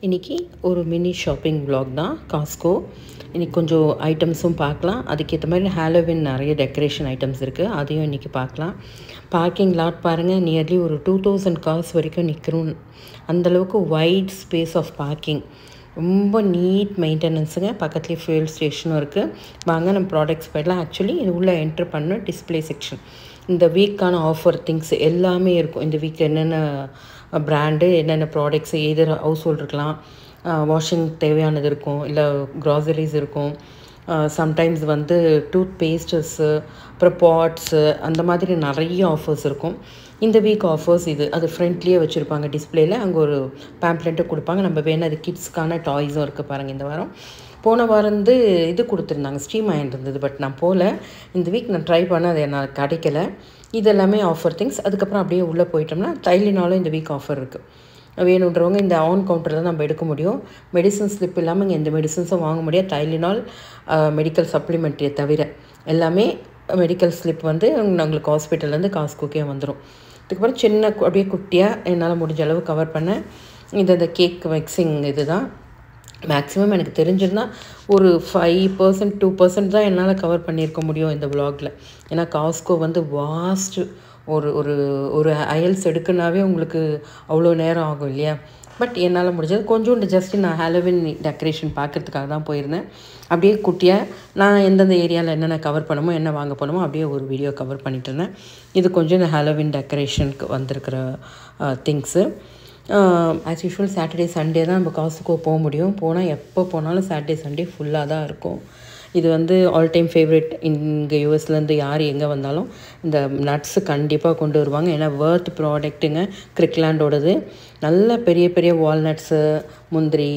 இன்றைக்கி ஒரு mini shopping vlog தான் காஸ்கோ. இன்றைக்கி கொஞ்சம் ஐட்டம்ஸும் பார்க்கலாம். அதுக்கேற்ற மாதிரி ஹாலோவின் நிறைய டெக்கரேஷன் ஐட்டம்ஸ் இருக்குது, அதையும் இன்றைக்கி பார்க்கலாம். பார்க்கிங் லாட் பாருங்கள், நியர்லி ஒரு 2000 கார்ஸ் வரைக்கும் நிற்கிறோம். அந்தளவுக்கு வைட் ஸ்பேஸ் ஆஃப் பார்க்கிங், ரொம்ப நீட் மெயின்டெனன்ஸுங்க. பக்கத்துலேயே ஃபியூல் ஸ்டேஷனும் இருக்குது. வாங்க நம்ம ப்ராடக்ட்ஸ் போயிடலாம். ஆக்சுவலி இது உள்ளே என்ட்ரு பண்ண டிஸ்பிளே செக்ஷன், இந்த வீக்கான ஆஃபர் திங்ஸ் எல்லாமே இருக்கும். இந்த வீக் என்னென்ன பிராண்டு, என்னென்ன ப்ராடக்ட்ஸு, எதர் ஹவுஸ் ஹோல்ட் இருக்கலாம், வாஷிங் தேவையானது இருக்கும், இல்லை க்ராசரிஸ் இருக்கும், சம்டைம்ஸ் வந்து டூத் பேஸ்டஸ்ஸு, அப்புறம் பாட்ஸு, அந்த மாதிரி நிறைய ஆஃபர்ஸ் இருக்கும். இந்த வீக் ஆஃபர்ஸ் இது அது ஃப்ரண்ட்லேயே வச்சுருப்பாங்க டிஸ்பிளேயில். அங்கே ஒரு பேம்ப்ளெட்டும் கொடுப்பாங்க. நம்ம வேணும் அது கிட்ஸ்க்கான டாய்ஸும் இருக்குது பாருங்கள். இந்த வாரம் போன வாரம் வந்து இது கொடுத்துருந்தாங்க, ஸ்டீம் அயன் இருந்தது. பட் நான் போகல. இந்த வீக் நான் ட்ரை பண்ண, அது எனக்கு கிடைக்கல. இது எல்லாமே ஆஃபர் திங்ஸ். அதுக்கப்புறம் அப்படியே உள்ளே போயிட்டோம்னா டைலினாலும் இந்த வீக் ஆஃபர் இருக்குது. வேணுன்றவங்க இந்த ஆன் கவுண்டரில் தான் நம்ம எடுக்க முடியும். மெடிசன் ஸ்லிப் இல்லாமல் இங்கே எந்த மெடிசன்ஸும் வாங்க முடியாது. டைலினால் மெடிக்கல் சப்ளிமெண்ட்ரியை தவிர எல்லாமே மெடிக்கல் ஸ்லிப் வந்து உங்களுக்கு ஹாஸ்பிட்டல்லேருந்து காஸ்கோக்கே வந்துடும். அதுக்கப்புறம் சின்ன அப்படியே குட்டியாக என்னால் முடிஞ்ச அளவு கவர் பண்ணேன். இந்த கேக் மிக்சிங் இது தான் மேக்ஸிமம் எனக்கு தெரிஞ்சிருந்தால் ஒரு 5% 2% தான் என்னால் கவர் பண்ணியிருக்க முடியும் இந்த விலாகில். ஏன்னா காஸ்கோ வந்து வாஸ்ட்டு. ஒரு ஒரு ஒரு அயல்ஸ் எடுக்குனாவே உங்களுக்கு அவ்வளோ நேரம் ஆகும் இல்லையா. பட் என்னால் முடிஞ்சது கொஞ்சோண்டு ஜஸ்ட்டு நான் ஹாலோவின் டெக்கரேஷன் பார்க்குறதுக்காக தான் போயிருந்தேன். அப்படியே குட்டியாக நான் எந்தெந்த ஏரியாவில் என்னென்ன கவர் பண்ணுமோ, என்ன வாங்க போனமோ அப்படியே ஒரு வீடியோ கவர் பண்ணிட்டு இருந்தேன். இது கொஞ்சம் இந்த ஹாலோவின் டெக்கரேஷனுக்கு வந்திருக்கிற things. As usual Saturday Sunday தான் நம்ம காஸ்கோ போக முடியும். போனால் எப்போ போனாலும் சாட்டர்டே சண்டே ஃபுல்லாக தான் இருக்கும். இது வந்து ஆல் டைம் ஃபேவரட். இங்கே யூஎஸ்லேருந்து யார் எங்கே வந்தாலும் இந்த நட்ஸு கண்டிப்பாக கொண்டு வருவாங்க. ஏன்னா வர்த் ப்ராடக்ட்டுங்க, கிரிக்லாண்டோடது. நல்ல பெரிய பெரிய வால்நட்ஸு, முந்திரி,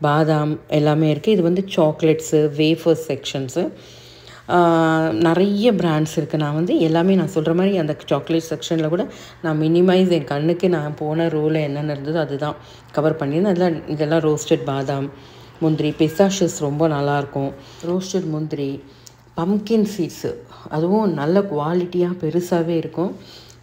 பாதாம் எல்லாமே இருக்குது. இது வந்து சாக்லேட்ஸு, வேஃபர்ஸ் செக்ஷன்ஸு, நிறைய பிராண்ட்ஸ் இருக்குது. நான் வந்து எல்லாமே நான் சொல்கிற மாதிரி அந்த சாக்லேட் செக்ஷனில் கூட நான் மினிமைஸ் என் கண்ணுக்கு நான் போன ரோவில் என்னென்ன இருந்ததோ அதுதான் கவர் பண்ணியிருந்தேன். இதெல்லாம் ரோஸ்டட் பாதாம், முந்திரி, பிஸ்தாஷியஸ் ரொம்ப நல்லாயிருக்கும். ரோஸ்டட் முந்திரி, பம்கின் சீட்ஸு, அதுவும் நல்ல குவாலிட்டியாக பெருசாகவே இருக்கும்.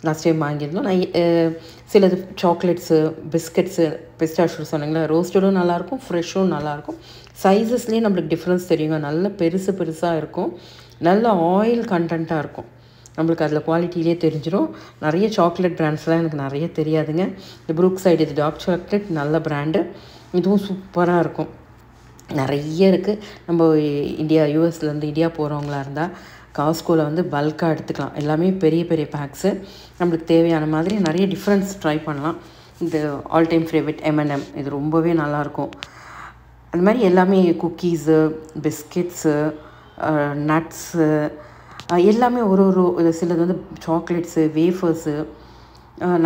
லாஸ்ட் டைம் வாங்கியிருந்தோம். நான் சிலது சாக்லேட்ஸு, பிஸ்கட்ஸு, பிஸ்டாஷியஸ் சொன்னாங்களா, ரோஸ்டடும் நல்லாயிருக்கும், ஃப்ரெஷ்ஷும் நல்லாயிருக்கும். சைஸஸ்லேயே நம்மளுக்கு டிஃப்ரென்ஸ் தெரியுங்க. நல்ல பெருசாக இருக்கும், நல்ல ஆயில் கண்டென்ட்டாக இருக்கும். நம்மளுக்கு அதில் குவாலிட்டியிலே தெரிஞ்சிடும். நிறைய சாக்லேட் பிராண்ட்ஸ்லாம் எனக்கு நிறைய தெரியாதுங்க. இந்த ப்ரூக் சைடு இது டார்க் சாக்லேட் நல்ல பிராண்டு, இதுவும் சூப்பராக இருக்கும். நிறைய இருக்குது. நம்ம யூஎஸ்லேருந்து இந்தியா போகிறவங்களா இருந்தால் காஸ்கோவில் வந்து பல்காக எடுத்துக்கலாம். எல்லாமே பெரிய பெரிய பேக்ஸு. நம்மளுக்கு தேவையான மாதிரி நிறைய டிஃப்ரென்ஸ் ட்ரை பண்ணலாம். இந்த ஆல் டைம் ஃபேவரட் M&M இது ரொம்பவே நல்லாயிருக்கும். அது மாதிரி எல்லாமே குக்கீஸு, பிஸ்கெட்ஸு, நட்ஸு, எல்லாமே ஒரு சிலது வந்து சாக்லேட்ஸு, வேஃபர்ஸு,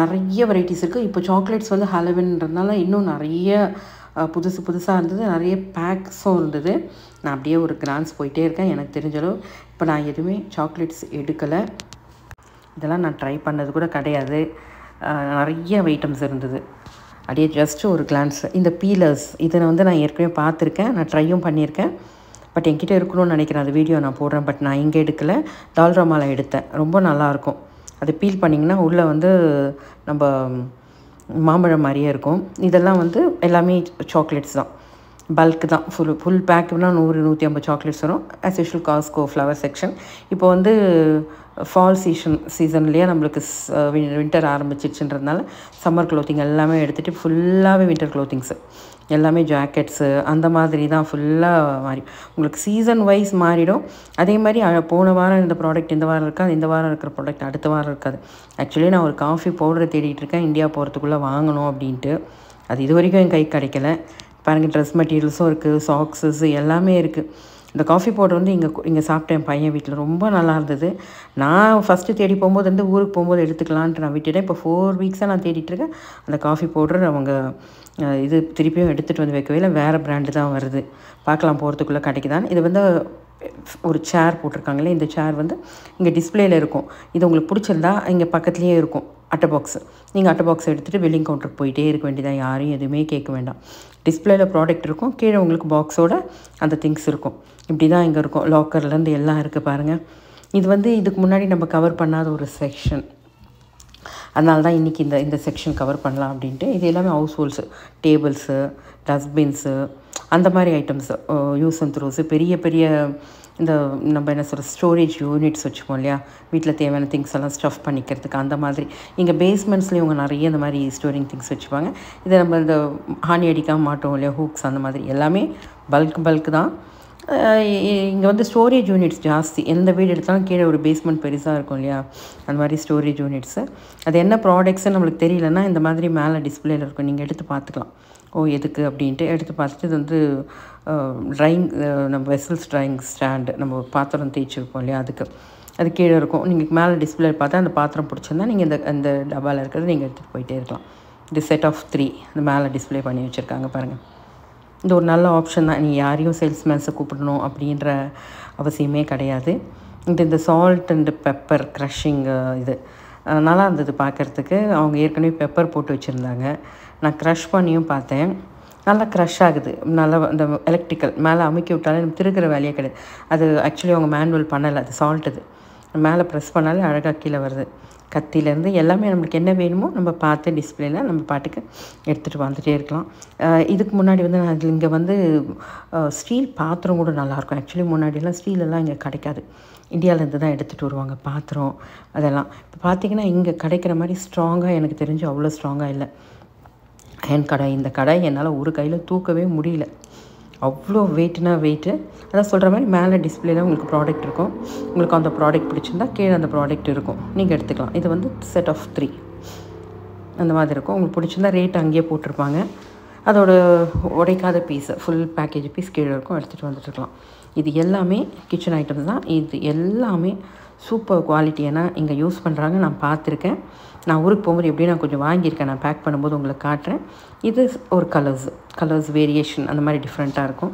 நிறைய வெரைட்டிஸ் இருக்குது. இப்போ சாக்லேட்ஸ் வந்து ஹாலோவின்றதுனால இன்னும் நிறைய புதுசாக இருந்தது. நிறைய பேக்ஸும் இருந்தது. நான் அப்படியே ஒரு கிரான்ஸ் போயிட்டே இருக்கேன் எனக்கு தெரிஞ்சளவு. இப்போ நான் எதுவுமே சாக்லேட்ஸ் எடுக்கலை. இதெல்லாம் நான் ட்ரை பண்ணது கூட கிடையாது. நிறைய ஐட்டம்ஸ் இருந்தது. அப்படியே ஜஸ்ட்டு ஒரு கிளான்ஸ். இந்த பீலர்ஸ் இதை வந்து நான் ஏற்கனவே பார்த்துருக்கேன், நான் ட்ரையும் பண்ணியிருக்கேன். பட் என்கிட்ட இருக்கணும்னு நினைக்கிறேன். அது வீடியோ நான் போடுறேன். பட் நான் இங்கே எடுக்கலை, டால்ராமாவில் எடுத்தேன். ரொம்ப நல்லாயிருக்கும். அது பீல் பண்ணிங்கன்னா உள்ளே வந்து நம்ம மாம்பழம் மாதிரியே இருக்கும். இதெல்லாம் வந்து எல்லாமே சாக்லேட்ஸ் தான், பல்க் தான். ஃபுல் பேக்குனா 100-150 சாக்லேட்ஸ் வரும். As usual Costco flower section. இப்போ வந்து ஃபால் சீசன்லேயே நம்மளுக்கு வின்டர் ஆரம்பிச்சிடுச்சுன்றதுனால சம்மர் க்ளோத்திங் எல்லாமே எடுத்துகிட்டு ஃபுல்லாகவே வின்டர் க்ளோத்திங்ஸு, எல்லாமே ஜாக்கெட்ஸு, அந்த மாதிரி தான் ஃபுல்லாக மாறி உங்களுக்கு சீசன் வைஸ் மாறிடும். அதே மாதிரி போன வாரம் இந்த ப்ராடக்ட் இந்த வாரம் இருக்காது, இந்த வாரம் இருக்கிற ப்ராடக்ட் அடுத்த வாரம் இருக்காது. ஆக்சுவலி நான் ஒரு காஃபி பவுடரை தேடிட்டு இருக்கேன், இந்தியா போகிறதுக்குள்ளே வாங்கணும் அப்படின்ட்டு. அது இது வரைக்கும் என் கை கிடைக்கல. பாருங்கள், ட்ரெஸ் மெட்டீரியல்ஸும் இருக்குது, சாக்ஸஸ் எல்லாமே இருக்குது. இந்த காஃபி பவுடர் வந்து இங்கே சாப்பிட்டேன் பையன் வீட்டில், ரொம்ப நல்லா இருந்தது. நான் ஃபஸ்ட்டு தேடி போகும்போது வந்து ஊருக்கு போகும்போது எடுத்துக்கலான்ட்டு நான் விட்டுட்டேன். இப்போ 4 வீக்ஸாக நான் தேடிட்டுருக்கேன். அந்த காஃபி பவுடர் அவங்க இது திருப்பியும் எடுத்துகிட்டு வந்து வைக்கவே இல்லை, வேறு பிராண்டு தான் வருது. பார்க்கலாம் போகிறதுக்குள்ளே கிடைக்குதான்னு. இது வந்து ஒரு சேர் போட்டிருக்காங்களே, இந்த சேர் வந்து இங்கே டிஸ்பிளேயில் இருக்கும். இது உங்களுக்கு பிடிச்சிருந்தா இங்கே பக்கத்துலேயே இருக்கும் அட்டை பாக்ஸு. நீங்கள் அட்டை பாக்ஸ் எடுத்துகிட்டு பில்லிங் கவுண்டருக்கு போயிட்டே இருக்க வேண்டியதான், யாரையும் எதுவுமே கேட்க வேண்டாம். டிஸ்பிளேயில் ப்ராடக்ட் இருக்கும், கீழே உங்களுக்கு பாக்ஸோட அந்த திங்ஸ் இருக்கும். இப்படி தான் இங்கே இருக்கும். லாக்கர்லேருந்து எல்லாம் இருக்குது பாருங்கள். இது வந்து இதுக்கு முன்னாடி நம்ம கவர் பண்ணாத ஒரு செக்ஷன். அதனால தான் இன்றைக்கி இந்த செக்ஷன் கவர் பண்ணலாம் அப்படின்ட்டு. இது எல்லாமே ஹவுஸ் ஹோல்ட்ஸு, டேபிள்ஸு, டஸ்ட்பின்ஸு, அந்த மாதிரி ஐட்டம்ஸு, யூஸ் அண்ட் த்ரோஸு, பெரிய பெரிய இந்த நம்ம என்ன சொல்கிற ஸ்டோரேஜ் யூனிட்ஸ் வச்சுப்போம் இல்லையா, வீட்டில் தேவையான திங்ஸ் எல்லாம் ஸ்டஃப் பண்ணிக்கிறதுக்கு. அந்த மாதிரி இங்கே பேஸ்மெண்ட்ஸ்லேயும் இவங்க நிறைய இந்த மாதிரி ஸ்டோரிங் திங்ஸ் வச்சுப்பாங்க. இதை நம்ம இந்த ஹானி அடிக்காமல் மாட்டோம் இல்லையா, ஹூக்ஸ், அந்த மாதிரி எல்லாமே பல்க் தான். இங்கே வந்து ஸ்டோரேஜ் யூனிட்ஸ் ஜாஸ்தி. எந்த வீடு எடுத்தாலும் கீழே ஒரு பேஸ்மெண்ட் பெருசாக இருக்கும் இல்லையா, அந்த மாதிரி ஸ்டோரேஜ் யூனிட்ஸு. அது என்ன ப்ராடக்ட்ஸுன்னு நம்மளுக்கு தெரியலன்னா இந்த மாதிரி மேலே டிஸ்பிளேயில் இருக்கும், நீங்கள் எடுத்து பார்த்துக்கலாம். எதுக்கு அப்படின்ட்டு எடுத்து பார்த்துட்டு இது வந்து ட்ரையிங், நம்ம வெசல்ஸ் ட்ரையிங் ஸ்டாண்டு, நம்ம பாத்திரம் தேய்ச்சி வைப்போம் இல்லையா, அது கீழே இருக்கும். நீங்கள் மேலே டிஸ்பிளே பார்த்தா அந்த பாத்திரம் பிடிச்சிருந்தா நீங்கள் அந்த டப்பாவில் இருக்கிறது நீங்கள் எடுத்துகிட்டு போயிட்டே இருக்கலாம். இது செட் ஆஃப் 3 இந்த மேலே டிஸ்பிளே பண்ணி வச்சுருக்காங்க பாருங்கள். இது ஒரு நல்ல ஆப்ஷன் தான். நீங்கள் யாரையும் சேல்ஸ்மேன்ஸை கூப்பிடணும் அப்படின்ற அவசியமே கிடையாது. இந்த சால்ட் அண்ட் பெப்பர் க்ரஷிங் இது நல்லா இருந்தது பார்க்குறதுக்கு. அவங்க ஏற்கனவே பெப்பர் போட்டு வச்சுருந்தாங்க. நான் க்ரஷ் பண்ணியும் பார்த்தேன், நல்லா க்ரஷ் ஆகுது. நல்லா அந்த எலக்ட்ரிக்கல் மேலே அமுக்கி விட்டாலே நம்ம திருக்கிற வேலையே கிடையாது. அது ஆக்சுவலி அவங்க மேனுவல் பண்ணலை, அது சால்ட். இது மேலே ப்ரெஸ் பண்ணாலே அழகாக கீழே வருது. கத்திலேருந்து எல்லாமே நம்மளுக்கு என்ன வேணுமோ நம்ம பார்த்து டிஸ்பிளேயில் நம்ம பாட்டுக்கு எடுத்துகிட்டு வந்துகிட்டே இருக்கலாம். இதுக்கு முன்னாடி வந்து நான் இங்கே வந்து ஸ்டீல் பாத்திரம் கூட நல்லாயிருக்கும். ஆக்சுவலி முன்னாடியெல்லாம் ஸ்டீலெல்லாம் இங்கே கிடைக்காது, இந்தியாவிலேருந்து தான் எடுத்துகிட்டு வருவாங்க பாத்திரம் அதெல்லாம். இப்போ பார்த்திங்கன்னா இங்கே கிடைக்கிற மாதிரி ஸ்ட்ராங்காக எனக்கு தெரிஞ்சு அவ்வளோ ஸ்ட்ராங்காக இல்லை. அயன் கடாய், இந்த கடாய் என்னால் ஒரு கையில் தூக்கவே முடியல, அவ்வளோ வெயிட்னா வெயிட்டு. அதான் சொல்கிற மாதிரி மேலே டிஸ்பிளேயில் உங்களுக்கு ப்ராடக்ட் இருக்கும். உங்களுக்கு அந்த ப்ராடக்ட் பிடிச்சிருந்தா கீழே அந்த ப்ராடக்ட் இருக்கும், நீங்கள் எடுத்துக்கலாம். இது வந்து செட் ஆஃப் 3 அந்த மாதிரி இருக்கும். உங்களுக்கு பிடிச்சிருந்தா ரேட் அங்கேயே போட்டிருப்பாங்க. அதோட உடைக்காத பீஸு ஃபுல் பேக்கேஜ் பீஸ் கீழே இருக்கும், எடுத்துகிட்டு வந்துட்டுருக்கலாம். இது எல்லாமே கிச்சன் ஐட்டம்ஸ் தான். இது எல்லாமே சூப்பர் குவாலிட்டி. ஏன்னா இங்கே யூஸ் பண்ணுறாங்க, நான் பார்த்துருக்கேன். நான் ஊருக்கு போகும்போது எப்படி நான் கொஞ்சம் வாங்கியிருக்கேன், நான் பேக் பண்ணும்போது உங்களுக்கு காட்டுறேன். இது ஒரு கலர்ஸ் வேரியேஷன் அந்த மாதிரி டிஃப்ரெண்ட்டாக இருக்கும்.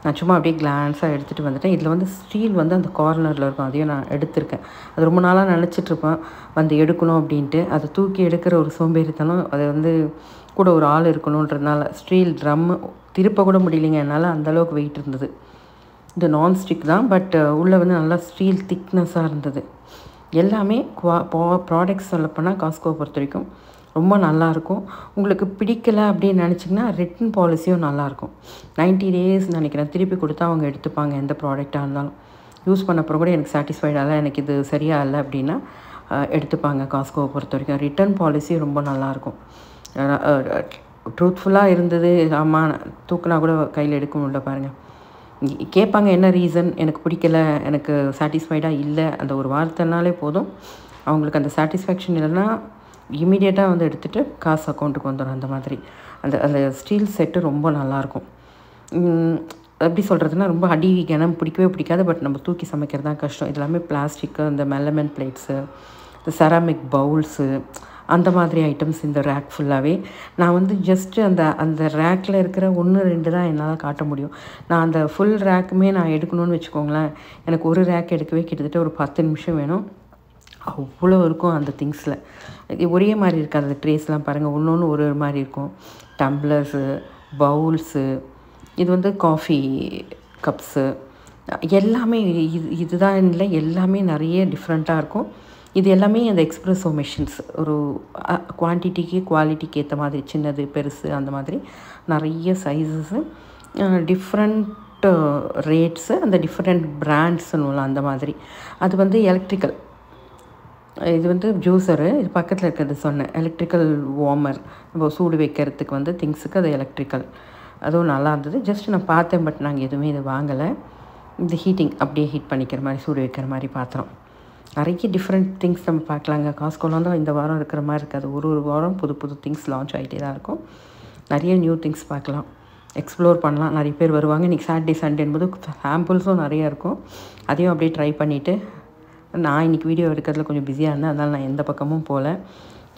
நான் சும்மா அப்படியே கிளான்ஸாக எடுத்துகிட்டு வந்துட்டேன். இதில் வந்து ஸ்டீல் வந்து அந்த கார்னரில் இருக்கும், அதையும் நான் எடுத்திருக்கேன். அது ரொம்ப நாளாக நினச்சிட்ருப்பேன் வந்து எடுக்கணும் அப்படின்ட்டு. அதை தூக்கி எடுக்கிற ஒரு சோம்பேறித்தனம், அது வந்து கூட ஒரு ஆள் இருக்கணுன்றதுனால ஸ்டீல் ட்ரம்மு திருப்ப கூட முடியலைங்க என்னால், அந்தளவுக்கு வெயிட் இருந்தது. இது நான்ஸ்டிக் தான், பட் உள்ளே வந்து நல்லா ஸ்டீல் திக்னஸாக இருந்தது. எல்லாமே ப்ராடக்ட்ஸ் சொல்லப்போனால் காஸ்கோ பொறுத்த வரைக்கும் ரொம்ப நல்லாயிருக்கும். உங்களுக்கு பிடிக்கலை அப்படின்னு நினச்சிங்கன்னா ரிட்டன் பாலிசியும் நல்லாயிருக்கும். 90 days நினைக்கிறேன் திருப்பி கொடுத்தா அவங்க எடுத்துப்பாங்க, எந்த ப்ராடக்டாக இருந்தாலும். யூஸ் பண்ணப்போ கூட எனக்கு சாட்டிஸ்ஃபைடாக இல்லை, எனக்கு இது சரியாக இல்லை அப்படின்னா எடுத்துப்பாங்க காஸ்கோவை பொறுத்த வரைக்கும். ரிட்டன் பாலிசி ரொம்ப நல்லாயிருக்கும். ட்ரூத்ஃபுல்லாக இருந்தது. ஆமாம், தூக்குனா கூட கையில் எடுக்க முடியல பாருங்கள். கேட்பாங்க என்ன ரீசன், எனக்கு பிடிக்கல, எனக்கு சாட்டிஸ்ஃபைடாக இல்லை, அந்த ஒரு வார்த்தைனாலே போதும். அவங்களுக்கு அந்த சாட்டிஸ்ஃபேக்ஷன் இல்லைன்னா இமீடியட்டாக வந்து எடுத்துகிட்டு காசு அக்கௌண்ட்டுக்கு வந்துடும். அந்த மாதிரி அந்த ஸ்டீல் செட்டு ரொம்ப நல்லாயிருக்கும். எப்படி சொல்கிறதுனா ரொம்ப அடி கனம் பிடிக்கவே பிடிக்காது, பட் நம்ம தூக்கி சமைக்கிறது தான் கஷ்டம். இது எல்லாமே பிளாஸ்டிக்கு, இந்த மெல்லமெண்ட் பிளேட்ஸு, இந்த செராமிக் பவுல்ஸு, அந்த மாதிரி ஐட்டம்ஸ் இந்த ரேக் ஃபுல்லாகவே. நான் வந்து ஜஸ்ட்டு அந்த ரேக்கில் இருக்கிற 1-2 தான் என்னால் காட்ட முடியும். நான் அந்த ஃபுல் ரேக்குமே நான் எடுக்கணும்னு வச்சுக்கோங்களேன், எனக்கு ஒரு ரேக் எடுக்கவே கிட்டத்தட்ட ஒரு 10 நிமிஷம் வேணும். அவ்வளோ இருக்கும் அந்த திங்ஸில். ஒரே மாதிரி இருக்காது. அந்த ட்ரேஸ்லாம் பாருங்கள், ஒன்று ஒரு மாதிரி இருக்கும். டம்ளர்ஸு, பவுல்ஸு, இது வந்து காஃபி கப்ஸு, எல்லாமே இதுதான் இல்லை, எல்லாமே நிறைய டிஃப்ரெண்ட்டாக இருக்கும். இது எல்லாமே அந்த எக்ஸ்ப்ரெஸோ மிஷின்ஸ், ஒரு குவான்டிட்டிக்கு குவாலிட்டிக்கு ஏற்ற மாதிரி, சின்னது பெருசு அந்த மாதிரி நிறைய சைஸஸ்ஸு, டிஃப்ரெண்ட் ரேட்ஸு, அந்த டிஃப்ரெண்ட் பிராண்ட்ஸுன்னு அந்த மாதிரி. அது வந்து எலக்ட்ரிக்கல். இது வந்து ஜூஸரு, இது பக்கத்தில் இருக்கிறது சொன்னேன், எலக்ட்ரிக்கல் வார்மர், நம்ம சூடு வைக்கிறதுக்கு வந்து திங்ஸுக்கு அது எலக்ட்ரிக்கல். அதுவும் நல்லா இருந்தது. ஜஸ்ட் நான் பார்த்தேன், பட் நாங்கள் எதுவுமே இது வாங்கலை. இந்த ஹீட்டிங் அப்படியே ஹீட் பண்ணிக்கிற மாதிரி, சூடு வைக்கிற மாதிரி பாத்திரம், நிறைய டிஃப்ரெண்ட் திங்ஸ் நம்ம பார்க்கலாங்க. காஸ்கோலாம் தான் இந்த வாரம் இருக்கிற மாதிரி இருக்காது, ஒரு வாரம் புது திங்ஸ் லான்ச் ஆகிட்டே தான் இருக்கும். நிறைய நியூ திங்ஸ் பார்க்கலாம், எக்ஸ்ப்ளோர் பண்ணலாம். நிறைய பேர் வருவாங்க. இன்றைக்கி சாட்டர்டே சண்டே என்பது சாம்பிள்ஸும் நிறையா இருக்கும், அதையும் அப்படியே ட்ரை பண்ணிவிட்டு. நான் இன்றைக்கி வீடியோ எடுக்கிறதுல கொஞ்சம் பிஸியாக இருந்தேன், அதனால் நான் எந்த பக்கமும் போகல.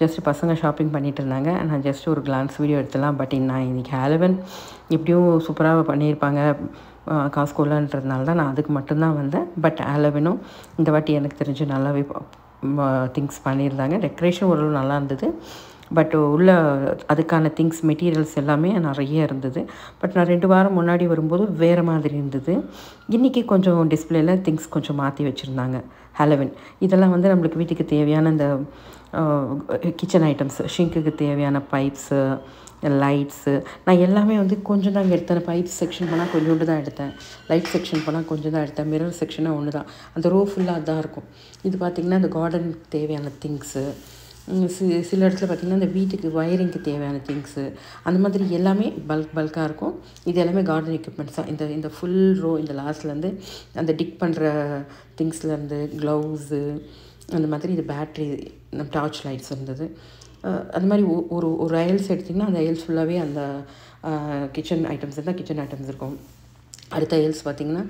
ஜஸ்ட்டு பசங்க ஷாப்பிங் பண்ணிகிட்டு இருந்தாங்க, நான் ஜஸ்ட்டு ஒரு கிளான்ஸ் வீடியோ எடுத்துடலாம். பட் நான் இன்றைக்கி ஹாலோவின் எப்படியும் சூப்பராக பண்ணியிருப்பாங்க காஸ்கோலன்றதுனால தான் நான் அதுக்கு மட்டும்தான் வந்தேன். பட் ஹாலோவினும் இந்த வாட்டி எனக்கு தெரிஞ்சு நல்லாவே திங்ஸ் பண்ணியிருந்தாங்க. டெக்கரேஷன் ஓரளவு நல்லா இருந்தது, பட் உள்ள அதுக்கான திங்ஸ் மெட்டீரியல்ஸ் எல்லாமே நிறைய இருந்தது. பட் நான் 2 வாரம் முன்னாடி வரும்போது வேறு மாதிரி இருந்தது. இன்றைக்கி கொஞ்சம் டிஸ்பிளேயில் திங்ஸ் கொஞ்சம் மாற்றி வச்சுருந்தாங்க. ஹாலோவின். இதெல்லாம் வந்து நம்மளுக்கு வீட்டுக்கு தேவையான இந்த கிச்சன் ஐட்டம்ஸ், ஷிங்க்குக்கு தேவையான பைப்ஸு, லைட்ஸு. நான் எல்லாமே வந்து கொஞ்சம் தான் எடுத்தேன். பைப்ஸ் செக்ஷன் போனால் கொஞ்சோண்டு தான் எடுத்தேன், லைட் செக்ஷன் போனால் கொஞ்சம் தான் எடுத்தேன், மிரர் செக்ஷனாக ஒன்று தான். அந்த ரோ ஃபுல்லாக அதான் இருக்கும். இது பார்த்திங்கன்னா இந்த கார்டனுக்கு தேவையான திங்ஸு, சில இடத்துல பார்த்திங்கன்னா இந்த வீட்டுக்கு வயரிங்க்கு தேவையான திங்ஸு, அந்த மாதிரி எல்லாமே பல்காக இருக்கும். இது எல்லாமே கார்டன் எக்யூப்மெண்ட்ஸ் தான். இந்த ஃபுல் ரோ இந்த லாஸ்ட்லேருந்து அந்த டிக் பண்ணுற திங்ஸ்லேருந்து க்ளவுஸு, அந்த மாதிரி இது பேட்ரி, டார்ச் லைட்ஸ் இருந்தது. அது மாதிரி ஒரு ஐல்ஸ் எடுத்திங்கன்னா அந்த ஐல்ஸ் ஃபுல்லாகவே அந்த கிச்சன் ஐட்டம்ஸ் இருந்தால் கிச்சன் ஐட்டம்ஸ் இருக்கும். அடுத்த ஐல்ஸ் பார்த்திங்கன்னா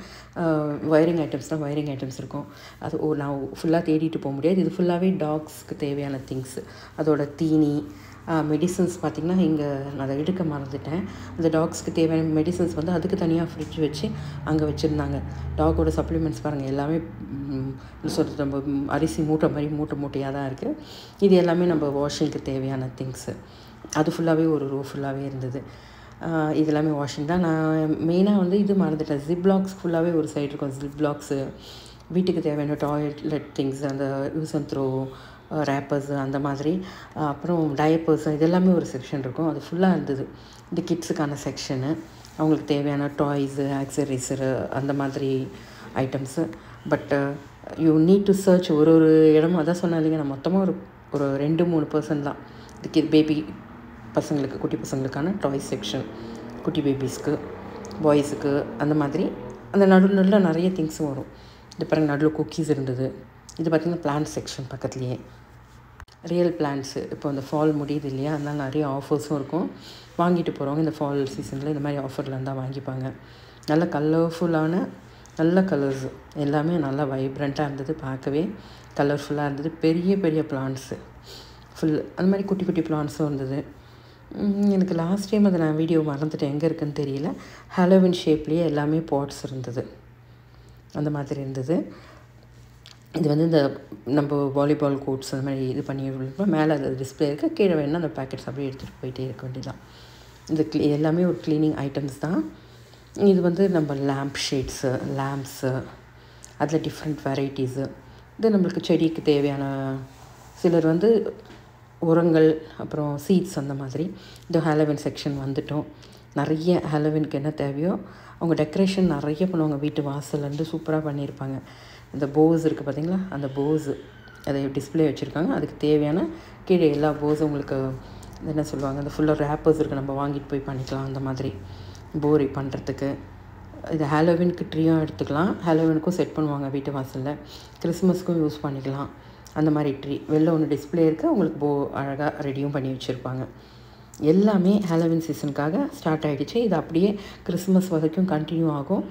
வயரிங் ஐட்டம்ஸ் தான், வயரிங் ஐட்டம்ஸ் இருக்கும். அது நான் ஃபுல்லாக தேடிட்டு போக முடியாது. இது ஃபுல்லாகவே டாக்ஸ்க்கு தேவையான திங்ஸ், அதோட தீனி, மெடிசன்ஸ் பார்த்திங்கன்னா இங்கே நான் அதை எடுக்க மறந்துட்டேன். அந்த டாக்ஸ்க்கு தேவையான மெடிசன்ஸ் வந்து அதுக்கு தனியாக ஃப்ரிட்ஜ் வச்சு அங்கே வச்சுருந்தாங்க. டாகோட சப்ளிமெண்ட்ஸ் பாருங்கள், எல்லாமே சொல்கிறது நம்ம அரிசி மூட்டை மாதிரி மூட்டையாக தான் இருக்குது. இது எல்லாமே நம்ம வாஷிங்க்கு தேவையான திங்ஸு. அது ஃபுல்லாகவே ஒரு ரோ ஃபுல்லாகவே இருந்தது. இது எல்லாமே வாஷிங் தான். நான் மெயினாக வந்து இது மறந்துட்டேன், ஜிப்லாக்ஸ் ஃபுல்லாகவே ஒரு சைடு இருக்கும். ஜிப்லாக்ஸு, வீட்டுக்கு தேவையான டாய்லெட் திங்ஸ், அந்த யூஸ் அண்ட் த்ரோ ரேப்பர்ஸு, அந்த மாதிரி. அப்புறம் டயப்பர்ஸு, இது எல்லாமே ஒரு செக்ஷன் இருக்கும். அது ஃபுல்லாக இருந்தது. இந்த கிட்ஸுக்கான செக்ஷனு, அவங்களுக்கு தேவையான டாய்ஸு, ஆக்சரிஸரு, அந்த மாதிரி items. But you need to search. ஒரு இடமும் அதான் சொன்னாலிங்க, நான் மொத்தமாக ஒரு 2-3% தான் இதுக்கு பேபி பசங்களுக்கு, குட்டி பசங்களுக்கான டாய்ஸ் செக்ஷன், குட்டி பேபிஸ்க்கு, பாய்ஸுக்கு, அந்த மாதிரி. அந்த நடுவில் நிறைய திங்ஸும் வரும். இது பாருங்கள், நடுவில் குக்கீஸ் இருந்தது. இது பார்த்திங்கன்னா பிளான்ட் செக்ஷன் பக்கத்துலேயே, ரியல் பிளான்ட்ஸு. இப்போ இந்த ஃபால் முடியுது இல்லையா, அதனால் நிறைய ஆஃபர்ஸும் இருக்கும். வாங்கிட்டு போகிறவங்க இந்த ஃபால் சீசனில் இந்த மாதிரி ஆஃபரில் இருந்தால் வாங்கிப்பாங்க. நல்ல கலர்ஃபுல்லான நல்ல கலர்ஸ், எல்லாமே நல்லா வைப்ரண்ட்டாக இருந்தது, பார்க்கவே கலர்ஃபுல்லாக இருந்தது. பெரிய பெரிய பிளான்ட்ஸு ஃபுல், அந்த மாதிரி குட்டி குட்டி பிளான்ட்ஸும் இருந்தது. எனக்கு லாஸ்ட் டைம் அதை நான் வீடியோ மறந்துட்டேன், எங்கே இருக்குதுன்னு தெரியல. ஹாலோவின் ஷேப்லேயே எல்லாமே பாட்ஸ் இருந்தது, அந்த மாதிரி இருந்தது. இது வந்து இந்த நம்ம வாலிபால் கோட்ஸ் அந்த மாதிரி இது பண்ணி மேலே அது டிஸ்பிளே இருக்குது, கீழே வேணால் அந்த பேக்கெட்ஸ் அப்படியே எடுத்துகிட்டு போயிட்டே இருக்க வேண்டியதான். இந்த எல்லாமே ஒரு க்ளீனிங் ஐட்டம்ஸ் தான். இது வந்து நம்ம லேம்ப் ஷேட்ஸு, லேம்ப்ஸு, அதில் டிஃப்ரெண்ட் வெரைட்டிஸு. இது நம்மளுக்கு செடிக்கு தேவையான, சிலர் வந்து உரங்கள், அப்புறம் சீட்ஸ், அந்த மாதிரி. இந்த ஹாலோவின் செக்ஷன் வந்துட்டோம். நிறைய ஹாலோவினுக்கு என்ன தேவையோ அவங்க டெக்கரேஷன் நிறைய பண்ணுவாங்க. வீட்டு வாசல்லேருந்து சூப்பராக பண்ணியிருப்பாங்க. இந்த போஸ் இருக்குது பார்த்திங்களா, அந்த போஸு அதை டிஸ்பிளே வச்சுருக்காங்க. அதுக்கு தேவையான கீழே எல்லா போஸும் உங்களுக்கு என்ன சொல்லுவாங்க, அந்த ஃபுல்லாக ரேப்பர்ஸ் இருக்குது, நம்ம வாங்கிட்டு போய் பண்ணிக்கலாம். அந்த மாதிரி போரி பண்ணுறதுக்கு இது ஹாலோவினுக்கு ட்ரீயும் எடுத்துக்கலாம், ஹாலோவினுக்கும் செட் பண்ணுவாங்க வீட்டு வாசலில், கிறிஸ்மஸ்க்கும் யூஸ் பண்ணிக்கலாம். அந்த மாதிரி ட்ரீ வெளில ஒன்று டிஸ்பிளே இருக்குது, உங்களுக்கு அழகாக ரெடியும் பண்ணி வச்சுருப்பாங்க. எல்லாமே ஹாலோவின் சீசனுக்காக ஸ்டார்ட் ஆகிடுச்சு. இது அப்படியே கிறிஸ்மஸ் வரைக்கும் கண்டினியூ ஆகும்.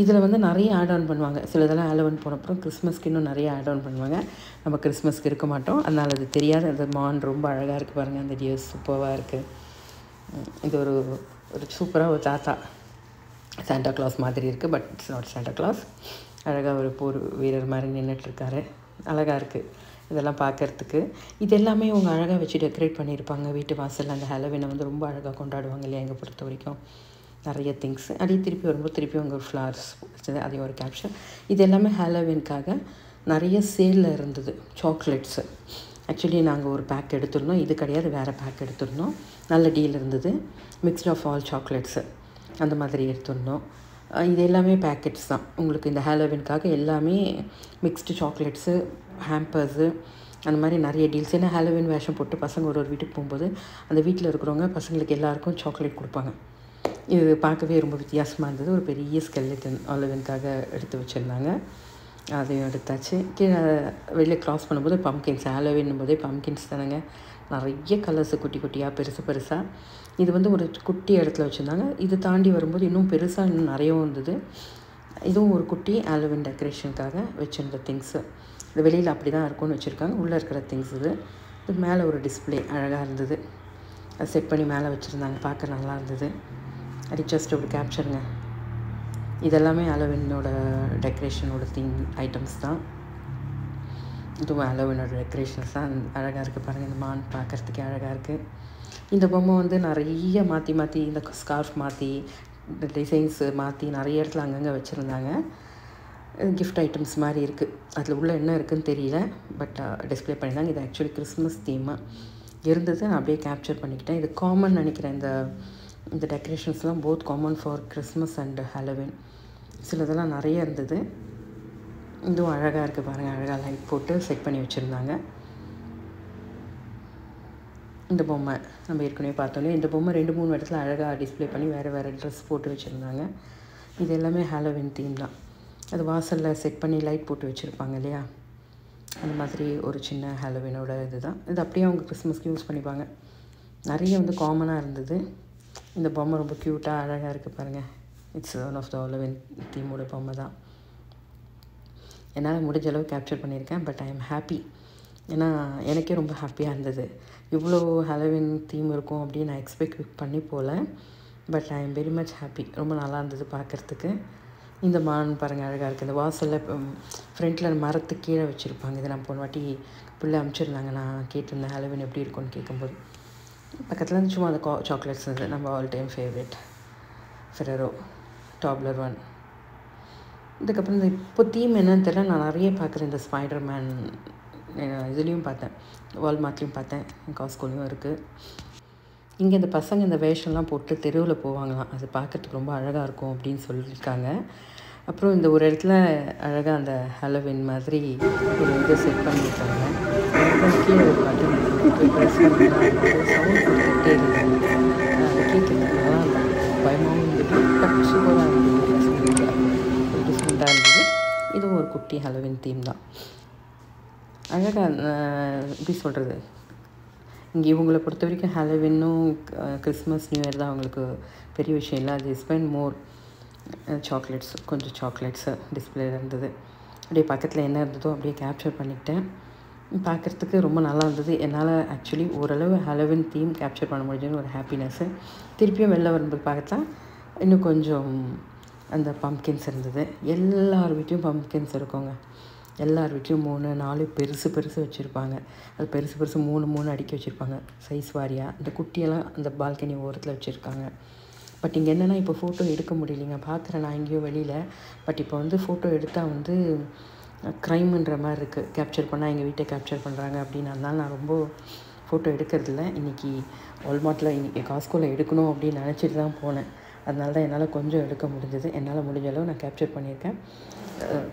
இதில் வந்து நிறைய ஆட் ஆன் பண்ணுவாங்க. சிலதெல்லாம் ஹாலோவின் போனப்புறம் கிறிஸ்மஸ்க்கு இன்னும் நிறைய ஆட் ஆன் பண்ணுவாங்க. நம்ம கிறிஸ்மஸ்க்கு இருக்க மாட்டோம், அதனால் அது தெரியாது. அந்த மான் ரொம்ப அழகாக இருக்குது பாருங்கள், அந்த டியர்ஸ் சூப்பராக இருக்குது. இது ஒரு சூப்பராக ஒரு தாத்தா, சாண்டா கிளாஸ் மாதிரி இருக்குது, but it's not Santa Claus. அழகாக ஒரு போர் வீரர் மாதிரி நின்றுட்டுருக்காரு, அழகாக இருக்குது இதெல்லாம் பார்க்குறதுக்கு. இது எல்லாமே அவங்க அழகாக வச்சு டெக்கரேட் பண்ணியிருப்பாங்க வீட்டு வாசலில். அந்த ஹாலோவினை வந்து ரொம்ப அழகாக கொண்டாடுவாங்க இல்லையா, எங்களை பொறுத்த வரைக்கும். நிறைய திங்ஸ் அப்படியே திருப்பி வரும்போது திருப்பி அவங்க ஃப்ளவர்ஸ் வச்சது, அதே ஒரு கேப்ஷன். இது எல்லாமே ஹாலோவின்காக நிறைய சேலில் இருந்தது. சாக்லேட்ஸு ஆக்சுவலி நாங்கள் ஒரு பேக் எடுத்துருந்தோம், இது கிடையாது, வேறு பேக் எடுத்துருந்தோம். நல்ல டீல் இருந்தது. மிக்ஸ்ட் ஆஃப் ஆல் சாக்லேட்ஸு அந்த மாதிரி எடுத்துருந்தோம். இது எல்லாமே பேக்கெட்ஸ் தான் உங்களுக்கு. இந்த ஹாலோவின்காக எல்லாமே மிக்ஸ்டு சாக்லேட்ஸு, ஹேம்பர்ஸு, அந்த மாதிரி நிறைய டீல்ஸ். ஏன்னா ஹாலோவின் வேஷம் போட்டு பசங்க ஒரு வீட்டுக்கு போகும்போது அந்த வீட்டில் இருக்கிறவங்க பசங்களுக்கு எல்லாேருக்கும் சாக்லேட் கொடுப்பாங்க. இது பார்க்கவே ரொம்ப வித்தியாசமாக இருந்தது. ஒரு பெரிய ஸ்கெல்லட்டன் ஹாலோவின்காக எடுத்து வச்சுருந்தாங்க, அதையும் எடுத்தாச்சு. கீழே வெளியே க்ராஸ் பண்ணும்போது பம்கின்ஸ், ஹாலோவின் போதே பம்கின்ஸ் தானேங்க, நிறைய கலர்ஸு, குட்டி குட்டியாக, பெருசாக. இது வந்து ஒரு குட்டி இடத்துல வச்சுருந்தாங்க. இது தாண்டி வரும்போது இன்னும் பெருசாக இன்னும் நிறையவும் இருந்தது. இதுவும் ஒரு குட்டி ஹாலோவின் டெக்கரேஷனுக்காக வச்சுருந்த திங்ஸு. இது வெளியில் அப்படி தான் இருக்கும்னு வச்சுருக்காங்க, உள்ளே இருக்கிற திங்ஸ் இது. இது மேலே ஒரு டிஸ்பிளே அழகாக இருந்தது, அது செட் பண்ணி மேலே வச்சுருந்தாங்க, பார்க்க நல்லா இருந்தது. அது ஜஸ்ட் ஒரு கேப்சருங்க. இதெல்லாமே ஹாலோவினோட டெக்கரேஷனோட ஐட்டம்ஸ் தான். இதுவும் ஹாலோவினோட டெக்கரேஷன்ஸ் தான். அழகாக இருக்குது பாருங்கள், இந்த மான் பார்க்குறதுக்கே அழகாக இருக்குது. இந்த பொம்மை வந்து நிறைய மாற்றி இந்த ஸ்கார்ஃப் மாற்றி, இந்த டிசைன்ஸு மாற்றி நிறைய இடத்துல அங்கங்கே வச்சுருந்தாங்க. கிஃப்ட் ஐட்டம்ஸ் மாதிரி இருக்குது. அதில் உள்ள என்ன இருக்குதுன்னு தெரியல, பட் டிஸ்பிளே பண்ணியிருந்தாங்க. இது ஆக்சுவலி கிறிஸ்மஸ் தீமாக இருந்தது. நான் அப்படியே கேப்சர் பண்ணிக்கிட்டேன். இது காமன் நினைக்கிறேன். இந்த டெக்கரேஷன்ஸ்லாம் both common for Christmas and Halloween. சிலதெல்லாம் நிறைய இருந்தது. இதுவும் அழகாக இருக்குது பாருங்கள். அழகாக லைட் போட்டு செட் பண்ணி வச்சுருந்தாங்க. இந்த பொம்மை நம்ம ஏற்கனவே பார்த்தோன்னே, இந்த பொம்மை 2-3 இடத்துல அழகாக டிஸ்பிளே பண்ணி வேறு ட்ரெஸ் போட்டு வச்சுருந்தாங்க. இது எல்லாமே ஹாலோவின் தீம் தான். அது வாசலில் செட் பண்ணி லைட் போட்டு வச்சுருப்பாங்க இல்லையா, அந்த மாதிரி ஒரு சின்ன ஹாலோவினோட இது தான். இது அப்படியே அவங்க கிறிஸ்மஸ்க்கு யூஸ் பண்ணிப்பாங்க. நிறைய வந்து காமனாக இருந்தது. இந்த பொம்மை ரொம்ப க்யூட்டாக அழகாக இருக்குது பாருங்கள். It's one of the Halloween தீமோட பொம்மை தான். என்னால் முடிஞ்ச அளவு கேப்சர் பண்ணியிருக்கேன். But I am happy. ஏன்னா எனக்கே ரொம்ப ஹாப்பியாக இருந்தது. இவ்வளோ ஹாலோவின் தீம் இருக்கும் அப்படின்னு நான் எக்ஸ்பெக்ட் பண்ணி போகல. But I am very much happy. ரொம்ப நல்லா இருந்தது பார்க்குறதுக்கு. இந்த மான் பாருங்கள் அழகாக இருக்குது. இந்த வாசலில் ஃப்ரண்ட்டில் மரத்துக்கு கீழே வச்சுருப்பாங்க. இதை நான் போன வாட்டி பிள்ளை அனுப்பிச்சிருந்தாங்க. நான் கேட்டிருந்தேன் ஹாலோவின் எப்படி இருக்கும்னு கேட்கும்போது. பக்கத்தில் இருந்து சும்மா அந்த சாக்லேட்ஸ் இருந்தது. நம்ம all time favourite Ferrero Doppler 1. இதுக்கப்புறம் இந்த இப்போ தீம் என்னன்னு தெரியல, நான் நிறைய பார்க்குறேன். இந்த ஸ்பைடர் மேன் இதுலேயும் பார்த்தேன், வால்மார்ட்லேயும் பார்த்தேன், காஸ்கோலையும் இருக்குது. இங்கே இந்த பசங்க இந்த வேஷம்லாம் போட்டு தெருவில் போவாங்களாம். அது பார்க்குறதுக்கு ரொம்ப அழகாக இருக்கும் அப்படின்னு சொல்லியிருக்காங்க. அப்புறம் இந்த ஒரு இடத்துல அழகாக அந்த ஹாலோவின் மாதிரி ஒரு இதை செட் பண்ணியிருக்காங்க. கீழே ஒரு பட்டன் ப்ரெஸ் பண்ணால் சவுண்ட் கொடுத்துக்கிட்டே இருந்தாங்க. அதை கேட்குறதுக்கு நல்லா பயமாகவும் இருந்தது. பட் சூப்பராக இருந்தது, டிஃப்ரெண்ட்டாக இருந்தது. இதுவும் ஒரு குட்டி ஹாலோவின் தீம் தான். அழகாக எப்படி சொல்கிறது, இங்கே இவங்களை பொறுத்த வரைக்கும் ஹாலோவின்னும் கிறிஸ்மஸ் நியூ இயர் தான் அவங்களுக்கு பெரிய விஷயம் இல்லை. அது ஸ்பெண்ட் மோர் சாக்லேட்ஸ், கொஞ்சம் சாக்லேட்ஸு டிஸ்பிளேல இருந்தது. அப்படியே பக்கத்தில் என்ன இருந்ததோ அப்படியே கேப்சர் பண்ணிக்கிட்டேன். பார்க்குறதுக்கு ரொம்ப நல்லா இருந்தது. என்னால் ஆக்சுவலி ஓரளவு ஹாலோவின் தீம் கேப்சர் பண்ண முடிஞ்சதுன்னு ஒரு ஹாப்பினஸ்ஸு. திருப்பியும் வெளில வரும்போது பார்த்தா இன்னும் கொஞ்சம் அந்த பம்ப்கின்ஸ் இருந்தது. எல்லார் வீட்லேயும் பம்ப்கின்ஸ் இருக்குங்க. எல்லார் வீட்லேயும் 3-4 பெருசு வச்சுருப்பாங்க. அது பெருசு 3 அடுக்கி வச்சுருப்பாங்க சைஸ் வாரியாக. இந்த குட்டியெல்லாம் அந்த பால்கனி ஓரத்தில் வச்சுருக்காங்க. பட் இங்கே என்னென்னா இப்போ ஃபோட்டோ எடுக்க முடியலைங்க. பார்க்குறேன் நான் எங்கேயோ வெளியில். பட் இப்போ வந்து ஃபோட்டோ எடுத்தால் வந்து க்ரைமுன்ற மாதிரி இருக்குது. கேப்சர் பண்ணால் எங்கள் வீட்டை கேப்சர் பண்ணுறாங்க அப்படின்னு. அதனால் நான் ரொம்ப ஃபோட்டோ எடுக்கிறதில்ல. இன்றைக்கி வால்மார்ட்டில் இன்றைக்கி காஸ்கோவில் எடுக்கணும் அப்படின்னு நினச்சிட்டு தான் போனேன். அதனால தான் என்னால் கொஞ்சம் எடுக்க முடிஞ்சது. என்னால் முடிஞ்ச அளவு நான் கேப்சர் பண்ணியிருக்கேன்.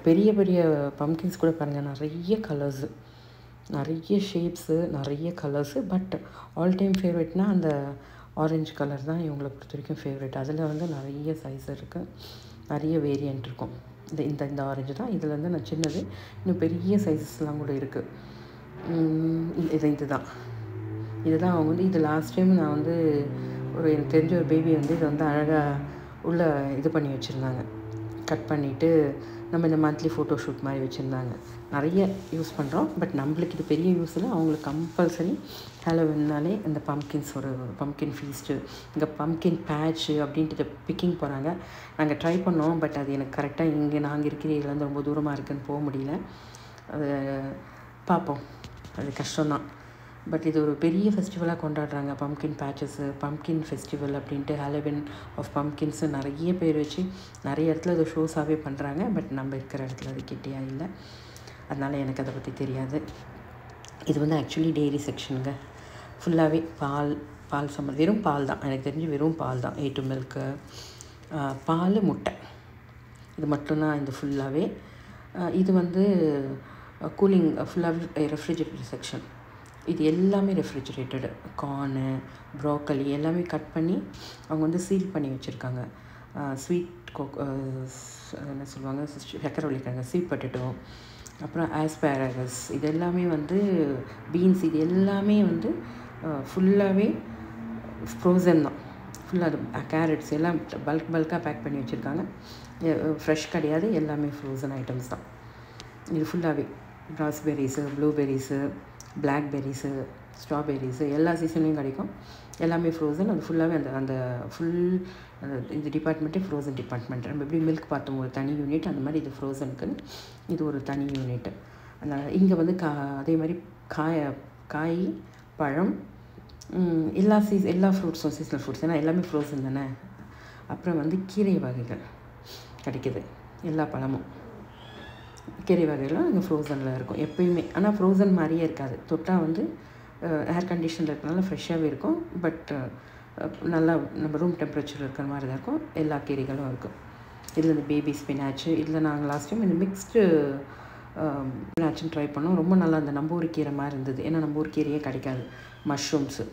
பெரிய பம்ப்கின்ஸ் கூட பாருங்கள், நிறைய கலர்ஸு, நிறைய ஷேப்ஸு, நிறைய கலர்ஸு. பட் ஆல் டைம் ஃபேவரெட்னால் அந்த ஆரஞ்சு கலர் தான் இவங்களை பொறுத்த வரைக்கும் ஃபேவரெட். அதில் வந்து நிறைய சைஸ் இருக்குது, நிறைய வேரியண்ட் இருக்கும். இந்த ஆரஞ்சு தான் இதில் வந்து நான் சின்னது. இன்னும் பெரிய சைஸஸ்லாம் கூட இருக்குது. இதுதான் அவங்க வந்து இது லாஸ்ட் டைம் நான் வந்து எனக்கு தெரிஞ்ச ஒரு பேபி வந்து இதை வந்து அழகாக உள்ளே இது பண்ணி வச்சுருந்தாங்க. கட் பண்ணிவிட்டு நம்ம இந்த மந்த்லி ஃபோட்டோ ஷூட் மாதிரி வச்சுருந்தாங்க. நிறைய யூஸ் பண்ணுறோம். பட் நம்மளுக்கு இது பெரிய யூஸ் இல்லை. அவங்களுக்கு கம்பல்சரி ஹாலோவின்னாலே இந்த பம்ப்கின்ஸ், ஒரு பம்ப்கின் ஃபீஸ்ட்டு, இங்கே பம்ப்கின் பேட்ச்சு அப்படின்ட்டு பிக்கிங் போகிறாங்க. நாங்கள் ட்ரை பண்ணோம். பட் அது எனக்கு கரெக்டாக இங்கே நாங்கள் இருக்கிற இதுலேருந்து ரொம்ப தூரமாக இருக்குதுன்னு போக முடியல. அது பார்ப்போம், அது கஷ்டம்தான். பட் இது ஒரு பெரிய ஃபெஸ்டிவலாக கொண்டாடுறாங்க. பம்ப்கின் பேட்சஸ்ஸு, பம்ப்கின் ஃபெஸ்டிவல் அப்படின்ட்டு, ஹாலோவின் ஆஃப் பம்ப்கின்ஸு நிறைய பேர் வச்சு நிறைய இடத்துல அது ஷோஸாகவே பண்ணுறாங்க. பட் நம்ம இருக்கிற இடத்துல அது கிட்டியாக இல்லை. அதனால் எனக்கு அதை பற்றி தெரியாது. இது வந்து ஆக்சுவலி டெய்ரி செக்ஷனுங்க. ஃபுல்லாகவே பால் வெறும் பால் தான். எனக்கு தெரிஞ்சு வெறும் பால் தான். A2 மில்க்கு, பால், முட்டை, இது மட்டும்தான் இந்த ஃபுல்லாகவே. இது வந்து கூலிங் ஃபுல்லாகவே ரெஃப்ரிஜரேட்டர் செக்ஷன். இது எல்லாமே ரெஃப்ரிஜரேட்டடு. கார்னு, ப்ரோக்கலி எல்லாமே கட் பண்ணி அவங்க வந்து சீல் பண்ணி வச்சுருக்காங்க. ஸ்வீட் என்ன சொல்லுவாங்க, சக்கரவள்ளிக்கிழங்கு, ஸ்வீட் பொட்டேட்டோ, அப்புறம் ஆஸ்பேரகஸ், இது எல்லாமே வந்து பீன்ஸ், இது எல்லாமே வந்து ஃபுல்லாகவே ஃப்ரோசன் தான். ஃபுல்லாக கேரட்ஸ் எல்லாம் பல்காக பேக் பண்ணி வச்சுருக்காங்க. ஃப்ரெஷ் கிடையாது, எல்லாமே ஃப்ரோசன் ஐட்டம்ஸ் தான். இது ஃபுல்லாகவே ராஸ்பெரிஸு, ப்ளூபெரிஸு, பிளாக்பெரிஸு, ஸ்ட்ராபெரிஸு எல்லா சீசன்லேயும் கிடைக்கும். எல்லாமே ஃப்ரோசன். அது ஃபுல்லாகவே அந்த ஃபுல் இந்த டிபார்ட்மெண்ட்டே ஃப்ரோசன் டிபார்ட்மெண்ட். நம்ம எப்படி மில்க் பார்த்தோம் ஒரு தனி யூனிட், அந்த மாதிரி இது ஃப்ரோசனுக்குன்னு இது ஒரு தனி யூனிட்டு. அதனால் இங்கே வந்து அதே மாதிரி காய், பழம், எல்லா ஃப்ரூட்ஸும் சீசனல் ஃப்ரூட்ஸ், ஏன்னா எல்லாமே ஃப்ரோசன் தானே. அப்புறம் வந்து கீரை வகைகள் கிடைக்கிது, எல்லா பழமும். கீரை வகைகளும் இங்கே ஃப்ரோசனில் இருக்கும் எப்பயுமே. ஆனால் ஃப்ரோசன் மாதிரியே இருக்காது. தொட்டால் வந்து ஏர் கண்டிஷனில் இருக்கிறனால ஃப்ரெஷ்ஷாகவே இருக்கும். பட் நல்லா நம்ம ரூம் டெம்பரேச்சர் இருக்கிற மாதிரி தான் இருக்கும். எல்லா கீரைகளும் இருக்கும். இதில் இந்த பேபி ஸ்பினாச்சு, இதில் நாங்கள் லாஸ்ட் டைம் இந்த மிக்ஸ்டு ஸ்பினாச்சுன்னு ட்ரை பண்ணோம். ரொம்ப நல்லா அந்த நம்ம ஊர் கீரை மாதிரி இருந்தது. ஏன்னா நம்ம ஊர் கீரையே கிடைக்காது. மஷ்ரூம்ஸு,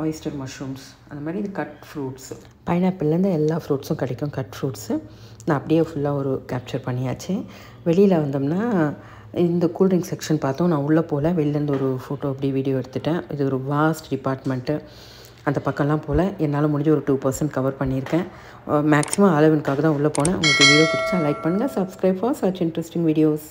ஆயிஸ்டர் மஷ்ரூம்ஸ், அந்த மாதிரி இது கட் ஃப்ரூட்ஸு, பைனாப்பிள்லேருந்து எல்லா ஃப்ரூட்ஸும் கிடைக்கும். கட் ஃப்ரூட்ஸு நான் அப்படியே ஃபுல்லாக ஒரு கேப்சர் பண்ணியாச்சு. வெளியில் வந்தோம்னா இந்த கூல்ட்ரிங்க் செக்ஷன் பார்த்தோம். நான் உள்ளே போல் வெளிலேருந்து ஒரு ஃபோட்டோ அப்படி வீடியோ எடுத்துட்டேன். இது ஒரு வாஸ்ட் டிபார்ட்மெண்ட்டு. அந்த பக்கம்லாம் போல் என்னால் முடிஞ்ச ஒரு 2% கவர் பண்ணியிருக்கேன். மேக்ஸிமம் ஆலோவின்காக தான் உள்ளே போனேன். உங்களுக்கு வீடியோ பிடிச்சா லைக் பண்ணுங்கள். Subscribe for such interesting videos.